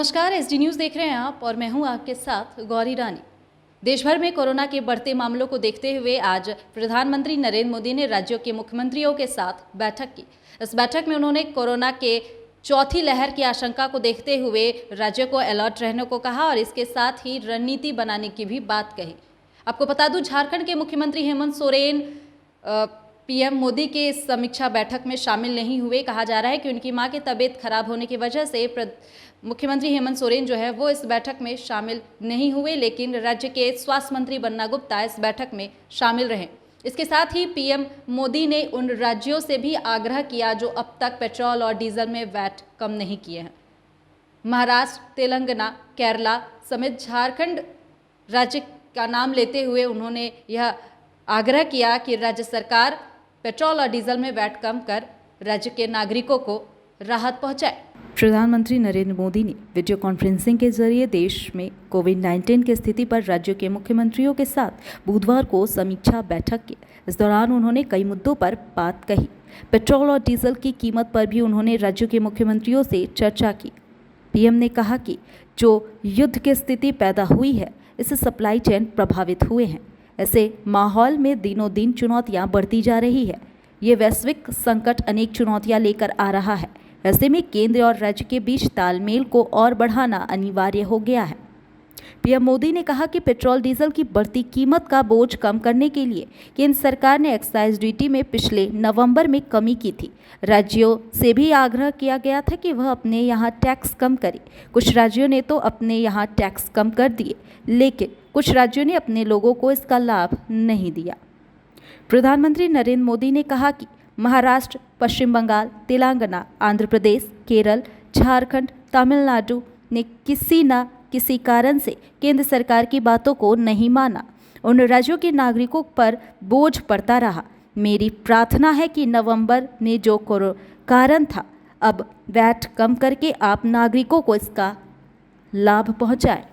नमस्कार, SD news देख रहे हैं आप और मैं हूं आपके साथ गौरी रानी। देश भर में कोरोना के बढ़ते मामलों को देखते हुए आज प्रधानमंत्री नरेंद्र मोदी ने राज्यों के मुख्यमंत्रियों के साथ बैठक की। इस बैठक में उन्होंने कोरोना के चौथी लहर की आशंका को देखते हुए राज्यों को अलर्ट रहने को कहा और इसके साथ ही रणनीति बनाने की भी बात कही। आपको बता दूं, झारखंड के मुख्यमंत्री हेमंत सोरेन पीएम मोदी के इस समीक्षा बैठक में शामिल नहीं हुए। कहा जा रहा है कि उनकी मां की तबीयत खराब होने की वजह से मुख्यमंत्री हेमंत सोरेन जो है वो इस बैठक में शामिल नहीं हुए, लेकिन राज्य के स्वास्थ्य मंत्री बन्ना गुप्ता इस बैठक में शामिल रहे। इसके साथ ही पीएम मोदी ने उन राज्यों से भी आग्रह किया जो अब तक पेट्रोल और डीजल में वैट कम नहीं किए हैं। महाराष्ट्र, तेलंगाना, केरला समेत झारखंड राज्य का नाम लेते हुए उन्होंने यह आग्रह किया कि राज्य सरकार पेट्रोल और डीजल में वैट कम कर राज्य के नागरिकों को राहत पहुंचाए। प्रधानमंत्री नरेंद्र मोदी ने वीडियो कॉन्फ्रेंसिंग के जरिए देश में कोविड-19 की स्थिति पर राज्यों के मुख्यमंत्रियों के साथ बुधवार को समीक्षा बैठक की। इस दौरान उन्होंने कई मुद्दों पर बात कही। पेट्रोल और डीजल की कीमत पर भी उन्होंने राज्यों के मुख्यमंत्रियों से चर्चा की। पीएम ने कहा कि जो युद्ध की स्थिति पैदा हुई है, इससे सप्लाई चेन प्रभावित हुए हैं। ऐसे माहौल में दिनों दिन चुनौतियां बढ़ती जा रही है। ये वैश्विक संकट अनेक चुनौतियां लेकर आ रहा है। ऐसे में केंद्र और राज्य के बीच तालमेल को और बढ़ाना अनिवार्य हो गया है। पीएम मोदी ने कहा कि पेट्रोल डीजल की बढ़ती कीमत का बोझ कम करने के लिए केंद्र सरकार ने एक्साइज ड्यूटी में पिछले नवंबर में कमी की थी। राज्यों से भी आग्रह किया गया था कि वह अपने यहाँ टैक्स कम करें। कुछ राज्यों ने तो अपने यहाँ टैक्स कम कर दिए, लेकिन कुछ राज्यों ने अपने लोगों को इसका लाभ नहीं दिया। प्रधानमंत्री नरेंद्र मोदी ने कहा कि महाराष्ट्र, पश्चिम बंगाल, तेलंगाना, आंध्र प्रदेश, केरल, झारखंड, तमिलनाडु ने किसी न किसी कारण से केंद्र सरकार की बातों को नहीं माना। उन राज्यों के नागरिकों पर बोझ पड़ता रहा। मेरी प्रार्थना है कि नवंबर में जो कारण था, अब वैट कम करके आप नागरिकों को इसका लाभ पहुंचाएं।